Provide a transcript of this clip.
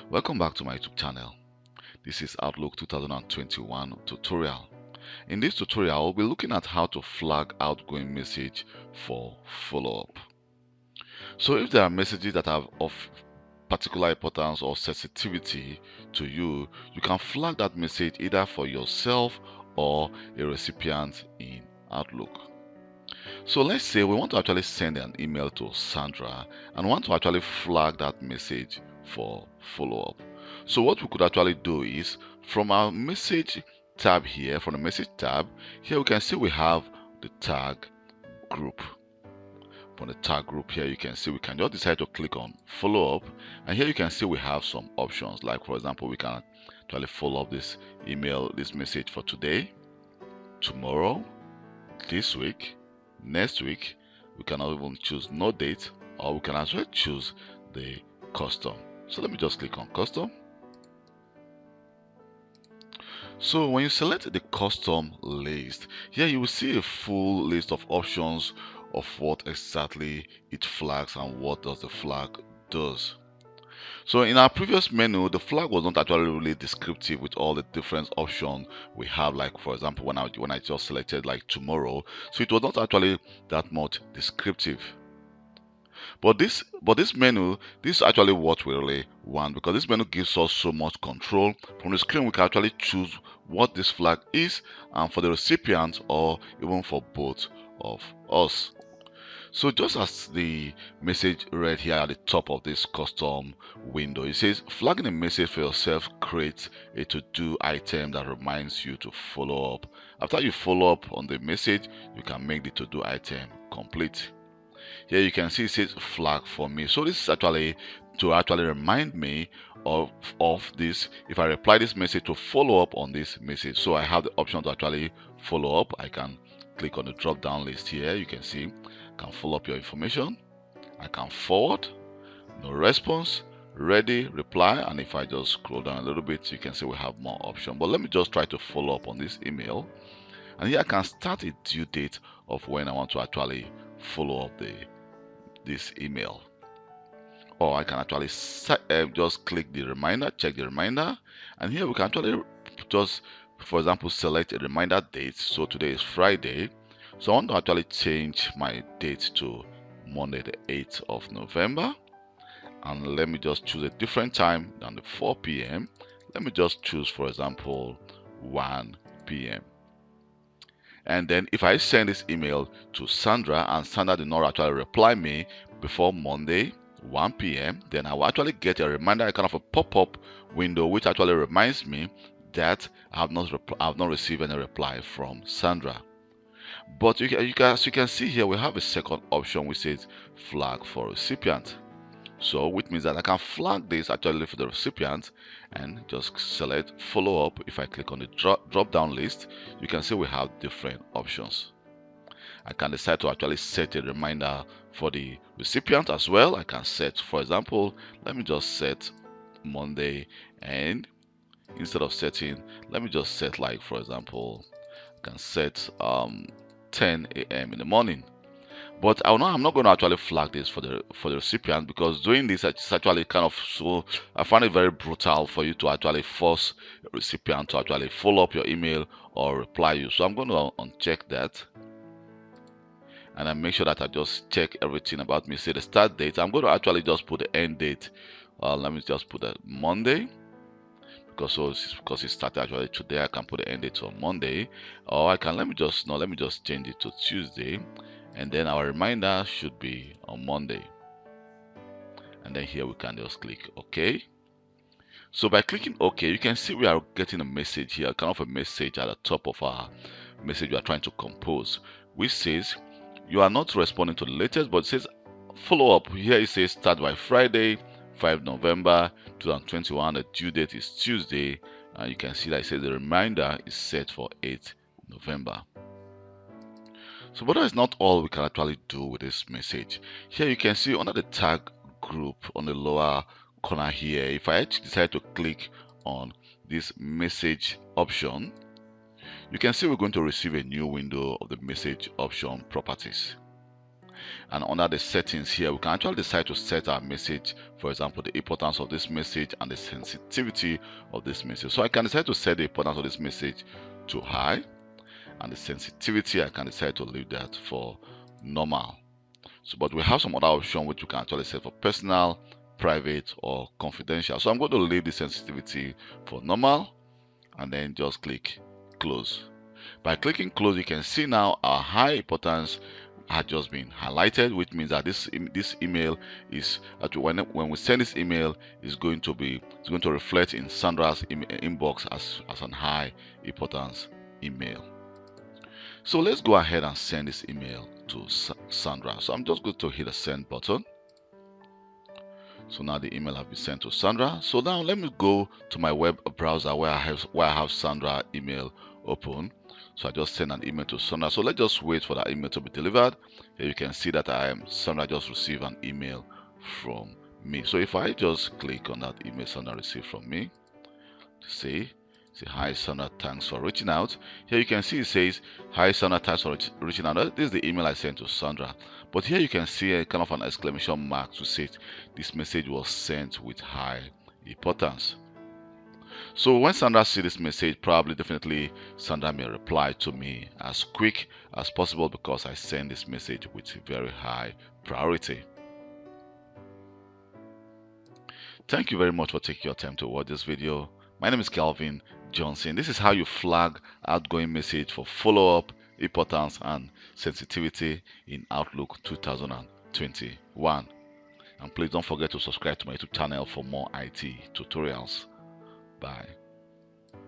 Welcome back to my YouTube channel. This is Outlook 2021 tutorial. In this tutorial, we'll be looking at how to flag outgoing message for follow-up. So if there are messages that are of particular importance or sensitivity to you, you can flag that message either for yourself or a recipient in Outlook. So let's say we want to actually send an email to Sandra and want to actually flag that message for follow-up. So what we could actually do is from our message tab here, from the message tab, here we can see we have the tag group. From the tag group here, you can see we can just decide to click on follow-up, and here you can see we have some options. Like for example, we can actually follow up this email, this message for today, tomorrow, this week, next week. We can even choose no date, or we can as well choose the custom. So let me just click on custom. So when you select the custom list, here you will see a full list of options of what exactly it flags and what does the flag does. So in our previous menu, the flag was not actually really descriptive with all the different options we have. Like for example, when I just selected like tomorrow, so it was not actually that much descriptive. But this menu, this is actually what we really want, because this menu gives us so much control. From the screen, we can actually choose what this flag is, and for the recipient or even for both of us. So just as the message read here at the top of this custom window, it says flagging a message for yourself creates a to-do item that reminds you to follow up. After you follow up on the message, you can make the to-do item complete. Here you can see it says flag for me. So this is actually to remind me of this. If I reply this message, to follow up on this message. So I have the option to actually follow up. I can click on the drop down list here. You can see I can follow up your information. I can forward, no response, ready, reply, and if I just scroll down a little bit, you can see we have more options. But let me just try to follow up on this email, and here I can start a due date of when I want to actually follow up this email. Or I can actually just click the reminder, check the reminder, and here we can actually just, for example, select a reminder date. So today is Friday, so I want to actually change my date to Monday the 8th of November, and let me just choose a different time than the 4 p.m. Let me just choose, for example, 1 p.m. And then if I send this email to Sandra and Sandra did not actually reply me before Monday 1 p.m., then I will actually get a reminder, kind of a pop-up window, which actually reminds me that I have not received any reply from Sandra. But as you can see here, we have a second option which says flag for recipient. So which means that I can flag this actually for the recipient and just select follow up. If I click on the drop down list, you can see we have different options. I can decide to actually set a reminder for the recipient as well. I can set, for example, let me just set Monday, and instead of setting, let me just set, like for example, I can set 10 a.m. in the morning. But I'm not going to actually flag this for the recipient, because doing this is actually kind of, so I find it very brutal for you to actually force a recipient to actually follow up your email or reply you. So I'm going to uncheck that, and I make sure that I just check everything about me. Say the start date, I'm going to actually just put the end date. Let me just put that Monday, because it started actually today. I can put the end date on Monday, or I can let me just change it to Tuesday, and then our reminder should be on Monday. And then here we can just click OK. So by clicking OK, you can see we are getting a message here, kind of a message at the top of our message we are trying to compose, which says you are not responding to the latest, but it says follow up. Here it says start by Friday 5 November 2021. The due date is Tuesday, and you can see that it says the reminder is set for 8 November. So but that is not all we can actually do with this message. Here you can see under the tag group on the lower corner here, if I actually decide to click on this message option, you can see we're going to receive a new window of the message option properties. And under the settings here, we can actually decide to set our message, for example, the importance of this message and the sensitivity of this message. So I can decide to set the importance of this message to high, and the sensitivity I can decide to leave that for normal. So, but we have some other option which you can actually set for personal, private, or confidential. So I'm going to leave the sensitivity for normal and then just click close. By clicking close, you can see now our high importance had just been highlighted, which means that this email is when we send this email is going to reflect in Sandra's inbox as an high importance email. So let's go ahead and send this email to Sandra. So I'm just going to hit the send button. So now the email has been sent to Sandra. So now let me go to my web browser where I have Sandra email open. So I just send an email to Sandra. So let's just wait for that email to be delivered. Here you can see that Sandra just received an email from me. So if I just click on that email Sandra received from me, say hi Sandra, thanks for reaching out. Here you can see it says hi Sandra, thanks for reaching out. This is the email I sent to Sandra. But here you can see a kind of an exclamation mark to say this message was sent with high importance. So when Sandra sees this message, definitely Sandra may reply to me as quick as possible because I send this message with very high priority. Thank you very much for taking your time to watch this video. My name is Kelvin Johnson. This is how you flag outgoing message for follow-up, importance, and sensitivity in Outlook 2021. And please don't forget to subscribe to my YouTube channel for more IT tutorials. Bye.